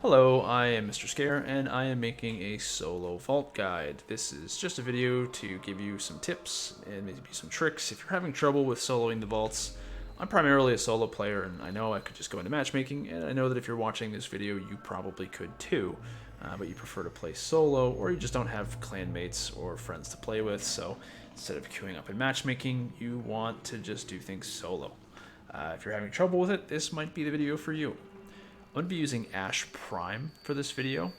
Hello, I am Mr. Scare, and I am making a solo vault guide. This is just a video to give you some tips and maybe some tricks. If you're having trouble with soloing the vaults, I'm primarily a solo player, and I know I could just go into matchmaking, and I know that if you're watching this video, you probably could too, but you prefer to play solo, or you just don't have clan mates or friends to play with, so instead of queuing up in matchmaking, you want to just do things solo. If you're having trouble with it, this might be the video for you. I'm going to be using Ash Prime for this video.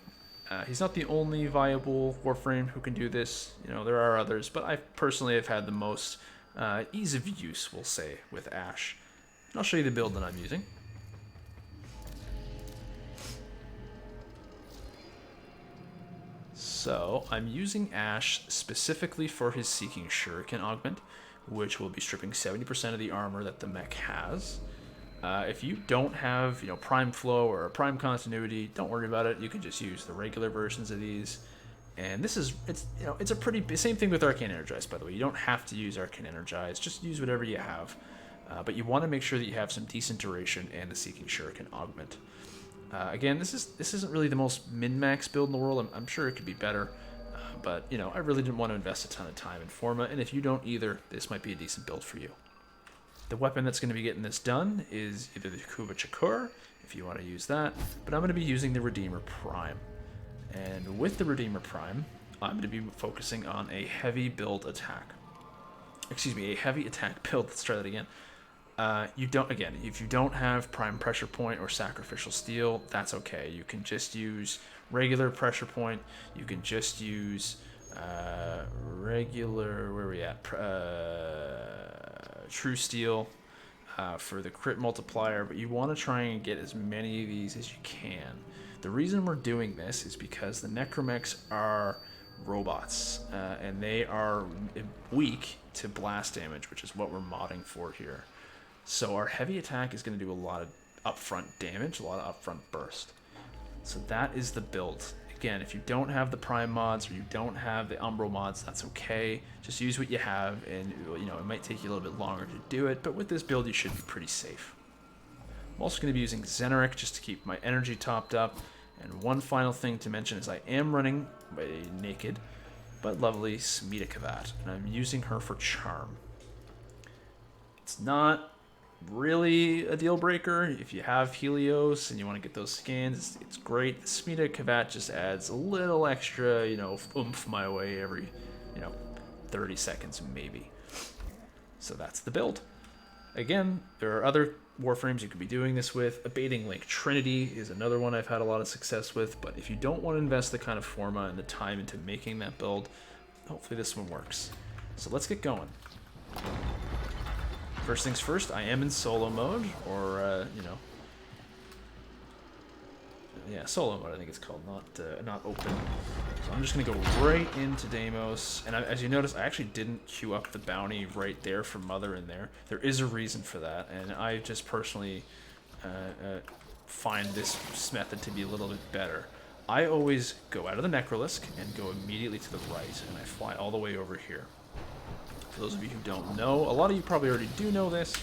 He's not the only viable Warframe who can do this. You know, there are others, but I personally have had the most ease of use, we'll say, with Ash. And I'll show you the build that I'm using. So, I'm using Ash specifically for his Seeking Shuriken augment, which will be stripping 70% of the armor that the mech has. If you don't have, Prime Flow or Prime Continuity, don't worry about it. You can just use the regular versions of these. And it's a pretty, same thing with Arcane Energize, by the way. You don't have to use Arcane Energize, just use whatever you have. But you want to make sure that you have some decent duration and the Seeking Shuriken augment. Again, this isn't really the most min-max build in the world. I'm sure it could be better. But, I really didn't want to invest a ton of time in Forma, and if you don't either, this might be a decent build for you. The weapon that's going to be getting this done is either the Kuva Chakur, if you want to use that, but I'm going to be using the Redeemer Prime. And with the Redeemer Prime, I'm going to be focusing on a heavy build attack. Excuse me, a heavy attack build. Let's try that again. If you don't have Prime Pressure Point or Sacrificial Steel, that's okay. You can just use regular Pressure Point. You can just use regular, where are we at? True Steel for the crit multiplier, but you want to try and get as many of these as you can. The reason we're doing this is because the Necromechs are robots, and they are weak to blast damage, which is what we're modding for here. So our heavy attack is going to do a lot of upfront damage, a lot of upfront burst. So that is the build. Again, if you don't have the Prime mods or you don't have the Umbral mods, that's okay. Just use what you have, and it might take you a little bit longer to do it, but with this build you should be pretty safe. I'm also going to be using Xenaric just to keep my energy topped up. And one final thing to mention is I am running a naked but lovely Smita Kavat, and I'm using her for Charm. It's not really a deal breaker. If you have Helios and you want to get those scans, it's great. The Smita Kavat just adds a little extra, oomph my way every, 30 seconds maybe. So that's the build. Again, there are other Warframes you could be doing this with. Abating Lake Trinity is another one I've had a lot of success with, but if you don't want to invest the kind of Forma and the time into making that build, hopefully this one works. So let's get going. First things first, I am in solo mode, or, solo mode I think it's called, not open. So I'm just going to go right into Deimos, and as you notice, I actually didn't queue up the bounty right there for Mother in there. There is a reason for that, and I just personally find this method to be a little bit better. I always go out of the Necrolisk and go immediately to the right, and I fly all the way over here. For those of you who don't know, a lot of you probably already do know this,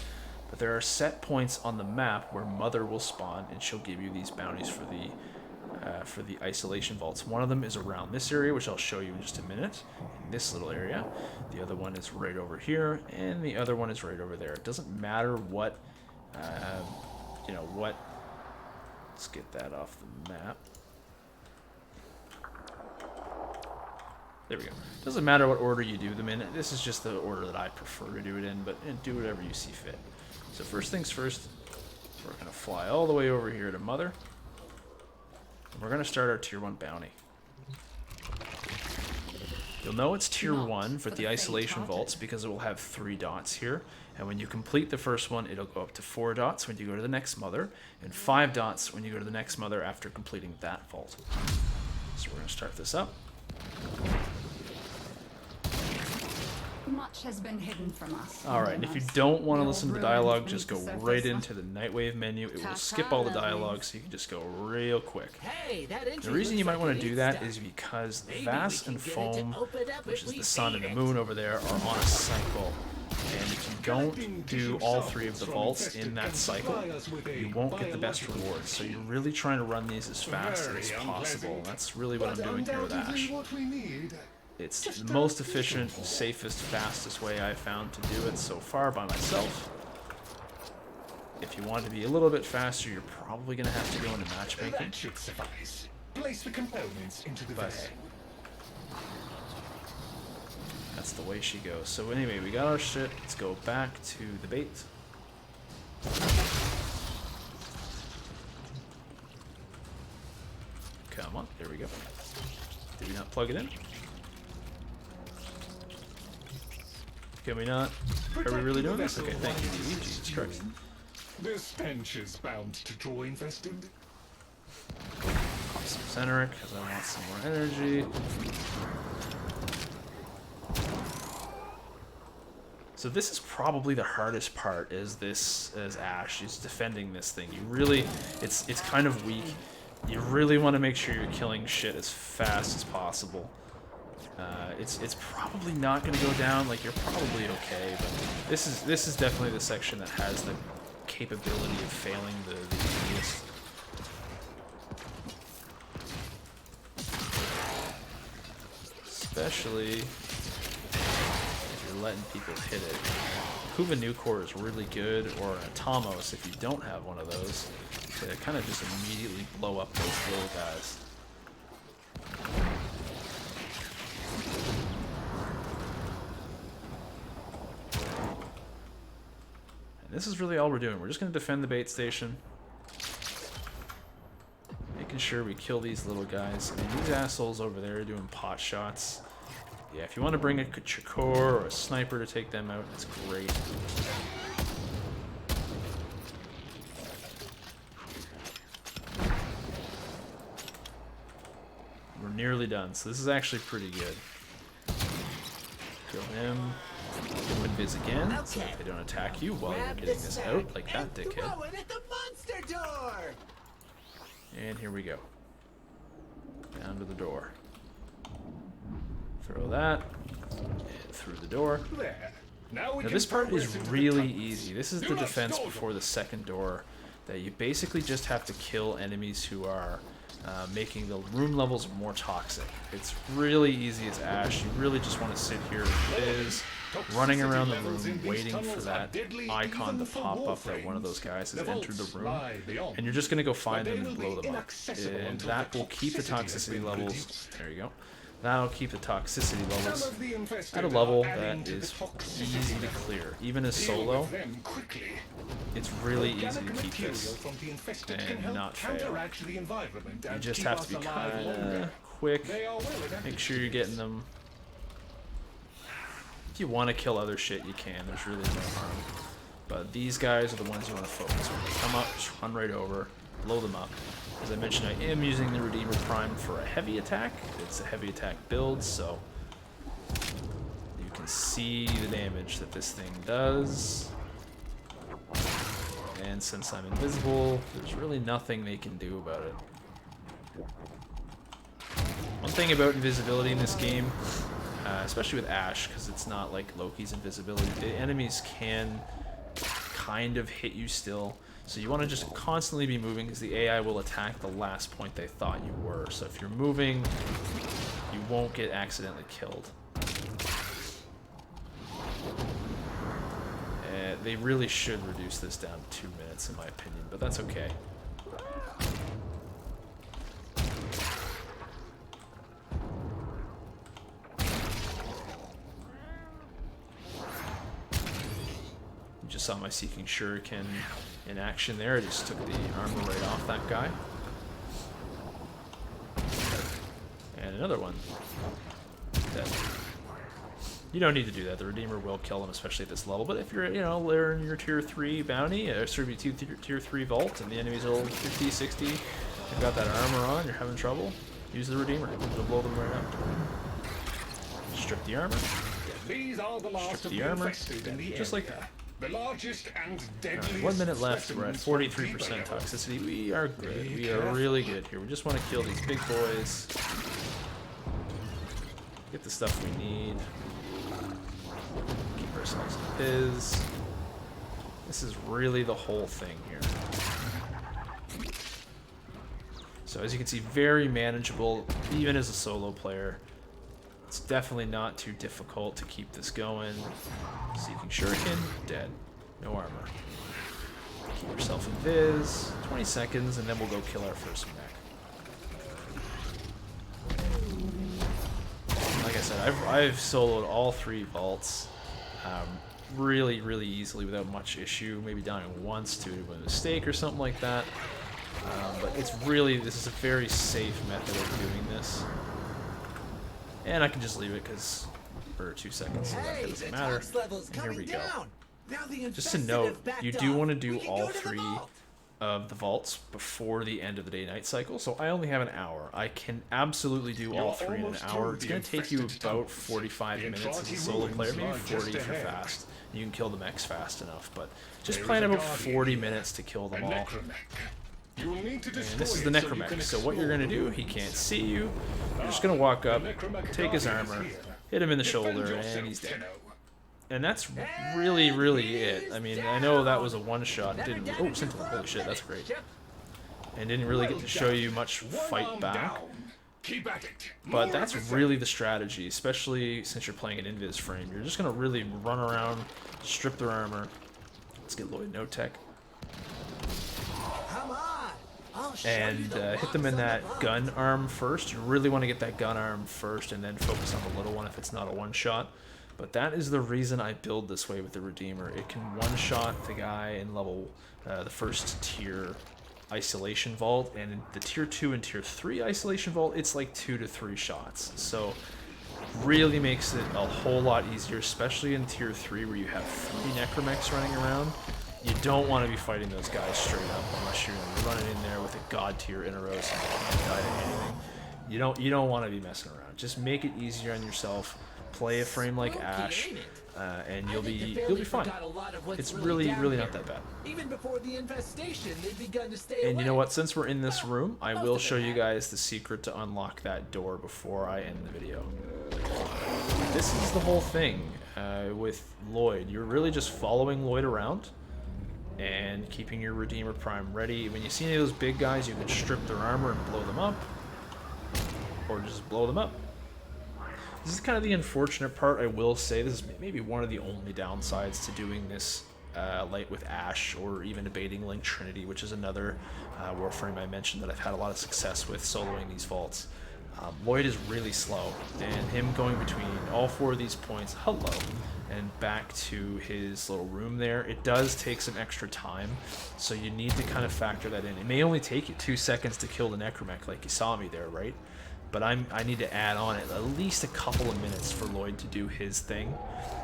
but there are set points on the map where Mother will spawn, and she'll give you these bounties for the isolation vaults. One of them is around this area, which I'll show you in just a minute, in this little area. The other one is right over here, and the other one is right over there. It doesn't matter what, let's get that off the map. There we go. Doesn't matter what order you do them in. This is just the order that I prefer to do it in, but do whatever you see fit. So first things first, we're going to fly all the way over here to Mother. And we're going to start our Tier 1 bounty. You'll know it's Tier 1 for the Isolation Vaults because it will have 3 dots here. And when you complete the first one, it'll go up to 4 dots when you go to the next Mother, and 5 dots when you go to the next Mother after completing that vault. So we're going to start this up. Much has been hidden from us. Alright, and if you don't want to listen to the dialogue, just go right into the Nightwave menu. It will skip all the dialogue, so you can just go real quick. The reason you might want to do that is because Vass and Foam, which is the sun and the moon over there, are on a cycle. And if you don't do all 3 of the vaults in that cycle, you won't get the best rewards. So you're really trying to run these as fast as possible. That's really what I'm doing here with Ash. It's the most efficient, safest, fastest way I've found to do it so far by myself. If you want to be a little bit faster, you're probably going to have to go into matchmaking. That should suffice. Place the components into the vessel. That's the way she goes. So anyway, we got our shit. Let's go back to the bait. Come on, there we go. Did we not plug it in? Can we not? Are we really doing this? Okay, thank you, TV. Jesus Christ. This stench is bound to draw infested. Pop some Cyneric, because I want some more energy. So this is probably the hardest part, is Ash is defending this thing. You really, it's kind of weak. You really want to make sure you're killing shit as fast as possible. It's probably not going to go down. Like, you're probably okay, but this is definitely the section that has the capability of failing the easiest. Especially if you're letting people hit it. Kuva Nucor is really good, or an Atomos if you don't have one of those, to kind of just immediately blow up those little guys. And this is really all we're doing. We're just going to defend the bait station. Making sure we kill these little guys. I mean, these assholes over there are doing pot shots. Yeah, if you want to bring a Chakor or a sniper to take them out, it's great. We're nearly done, so this is actually pretty good. Kill him. Go invis again, so that they don't attack you while you're getting this out, like that dickhead. And here we go. Down to the door. Throw that. And through the door. Now this part is really easy. This is the defense before the second door. That you basically just have to kill enemies who are making the room levels more toxic. It's really easy as Ash. You really just want to sit here as running around the room waiting for that icon to pop up that one of those guys has entered the room, and you're just going to go find them and blow them up, and that will keep the toxicity levels, there you go, that'll keep the toxicity levels at a level that is easy to clear. Even as solo, it's really easy to keep this and not fail. You just have to be kind of quick, make sure you're getting them. If you want to kill other shit, you can. There's really no harm. But these guys are the ones you want to focus on. When they come up, just run right over, blow them up. As I mentioned, I am using the Redeemer Prime for a heavy attack. It's a heavy attack build, so you can see the damage that this thing does. And since I'm invisible, there's really nothing they can do about it. One thing about invisibility in this game, especially with Ash, because it's not like Loki's invisibility, the enemies can kind of hit you still. So you want to just constantly be moving, because the AI will attack the last point they thought you were. So if you're moving, you won't get accidentally killed. They really should reduce this down to 2 minutes in my opinion, but that's okay. You just saw my Seeking Shuriken in action there. I just took the armor right off that guy. And another one. Dead. You don't need to do that. The Redeemer will kill them, especially at this level. But if you're, you know, they're in your tier 3 bounty, or tier 3 vault, and the enemies are 50, 60, you've got that armor on, you're having trouble, use the Redeemer. It'll blow them right up. Strip the armor. Strip the armor. Just like that. The largest and Alright, 1 minute left. We're at 43% toxicity. We are good. We are really good here. We just want to kill these big boys. Get the stuff we need. Keep ourselves a Viz. This is really the whole thing here. So as you can see, very manageable, even as a solo player. It's definitely not too difficult to keep this going. Seeking Shuriken, dead. No armor. Keep yourself a Viz, 20 seconds, and then we'll go kill our first mech. Like I said, I've soloed all 3 vaults really, really easily without much issue. Maybe dying once to a mistake or something like that. But it's really, this is a very safe method of doing this. And I can just leave it because for 2 seconds, so that doesn't matter. And here we go. Just to note, you do want to do all 3 of the vaults before the end of the day-night cycle, so I only have an hour. I can absolutely do all 3 in an hour. It's going to take you about 45 minutes as a solo player, maybe 40 if you're fast. You can kill the mechs fast enough, but just plan about 40 minutes to kill them all. And this is the Necromech, so what you're going to do, he can't see you, you're just going to walk up, take his armor, hit him in the shoulder, and he's dead. And that's really, really it. I mean, I know that was a one-shot, didn't... Oh, Sentinel, holy shit, that's great. And didn't really get to show you much fight back. But that's really the strategy, especially since you're playing an invis frame. You're just going to really run around, strip their armor. Let's get Lloyd No Tech. And hit them in that gun arm first. You really want to get that gun arm first and then focus on the little one if it's not a one-shot. But that is the reason I build this way with the Redeemer. It can one-shot the guy in level, the first tier isolation vault, and in the tier 2 and tier 3 isolation vault, it's like 2 to 3 shots. So really makes it a whole lot easier, especially in tier 3 where you have 3 Necromechs running around. You don't want to be fighting those guys straight up unless you're running in there with a god tier Inaros and you can't die to anything. You don't want to be messing around. Just make it easier on yourself. Play a frame like Ash, and you'll be fine. It's really not that bad. Even before the infestation, they've begun to stay And you know what? Since we're in this room, I will show you guys the secret to unlock that door before I end the video. This is the whole thing with Lloyd. You're really just following Lloyd around and keeping your Redeemer Prime ready. When you see any of those big guys, you can strip their armor and blow them up, or just blow them up. This is kind of the unfortunate part, I will say. This is maybe one of the only downsides to doing this light with Ash, or even debating Link Trinity, which is another Warframe I mentioned that I've had a lot of success with soloing these vaults. Lloyd is really slow, and him going between all 4 of these points, and back to his little room there, it does take some extra time, so you need to kind of factor that in. It may only take you 2 seconds to kill the Necromech, like you saw me there, right? But I need to add on at least a couple of minutes for Lloyd to do his thing,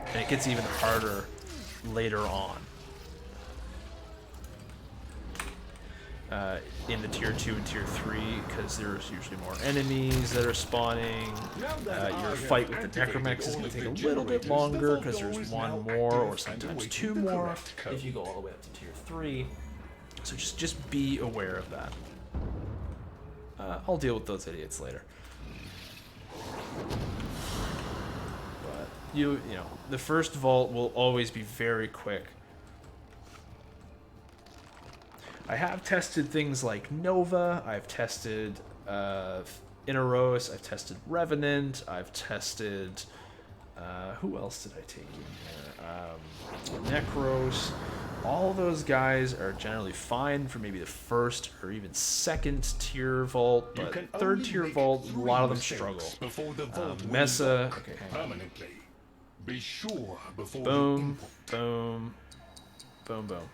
and it gets even harder later on. In the tier 2 and tier 3, because there's usually more enemies that are spawning. Your fight with the Necromechs is going to take a little bit longer because there's 1 more or sometimes 2 more if you go all the way up to tier 3. So just be aware of that. I'll deal with those idiots later. But you know, the first vault will always be very quick. I have tested things like Nova, I've tested Inaros, I've tested Revenant, I've tested, who else did I take in here? Necros. All those guys are generally fine for maybe the first or even second tier vault, but third tier vault, a lot of them struggle. Mesa, okay, hang on. Be sure before Boom, boom, boom, boom.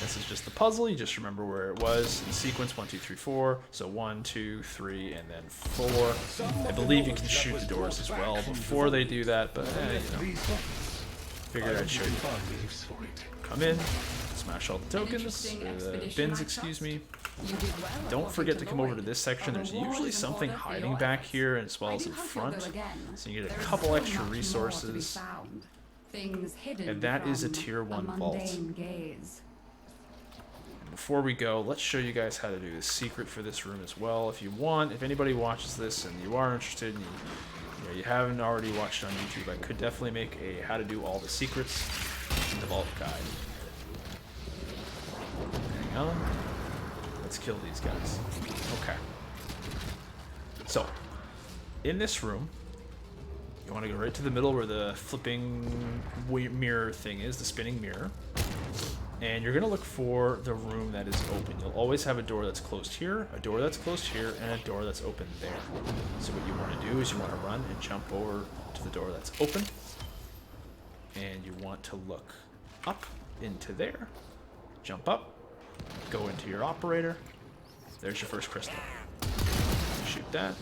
This is just the puzzle. You just remember where it was in sequence 1, 2, 3, 4. So 1, 2, 3, and then 4. I believe you can shoot the doors as well before they do that, but you know. Figured I'd show you. Come in, smash all the tokens, the bins, excuse me. Don't forget to come over to this section. There's usually something hiding back here as well as in front, so you get a couple extra resources. And that is a tier 1 vault. Before we go, let's show you guys how to do the secret for this room as well. If you want, if anybody watches this and you are interested and you haven't already watched it on YouTube, I could definitely make a how to do all the secrets in the vault guide. Hang on. Let's kill these guys. Okay. So, in this room, you want to go right to the middle where the flipping mirror thing is, the spinning mirror. And you're going to look for the room that is open. You'll always have a door that's closed here, a door that's closed here, and a door that's open there. So what you want to do is you want to run and jump over to the door that's open. And you want to look up into there. Jump up. Go into your operator. There's your first crystal. Shoot that.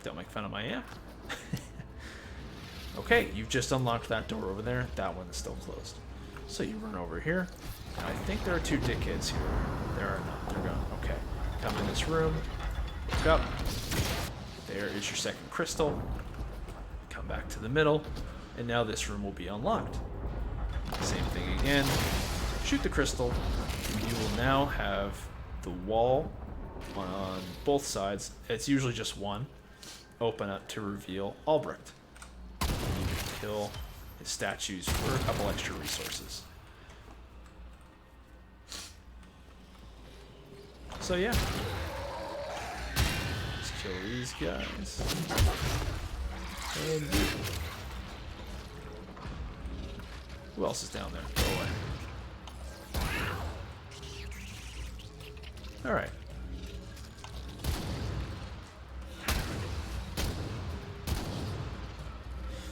Don't make fun of my amp. Okay, you've just unlocked that door over there. That one is still closed. So you run over here. And I think there are 2 dickheads here. There are not. They're gone. Okay. Come in this room. Look up. There is your second crystal. Come back to the middle. And now this room will be unlocked. Same thing again. Shoot the crystal. You will now have the wall on both sides. It's usually just one. Open up to reveal Albrecht. You can kill his statues for a couple extra resources. So yeah. Let's kill these guys. And who else is down there? Go away. Alright.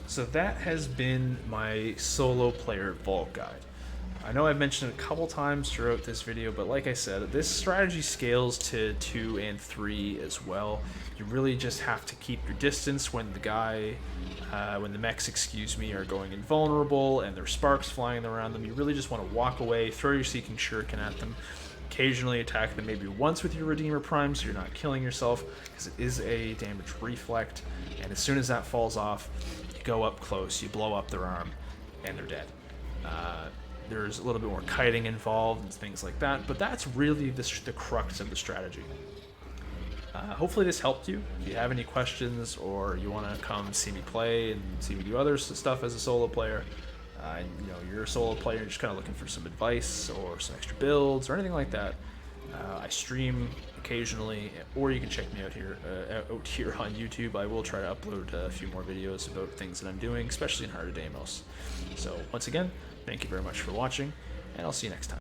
So that has been my solo player vault guide. I know I've mentioned it a couple times throughout this video, but like I said, this strategy scales to 2 and 3 as well. You really just have to keep your distance when the mechs, are going invulnerable and there's sparks flying around them. You really just want to walk away, throw your Seeking Shuriken at them, occasionally attack them maybe once with your Redeemer Prime so you're not killing yourself, because it is a damage reflect, and as soon as that falls off, you go up close, you blow up their arm, and they're dead. There's a little bit more kiting involved and things like that, but that's really the crux of the strategy. Hopefully this helped you. If you have any questions or you want to come see me play and see me do other stuff as a solo player, you're a solo player, you're just kind of looking for some advice or some extra builds or anything like that, I stream occasionally, or you can check me out here on YouTube. I will try to upload a few more videos about things that I'm doing, especially in Heart of Deimos. So once again, thank you very much for watching, and I'll see you next time.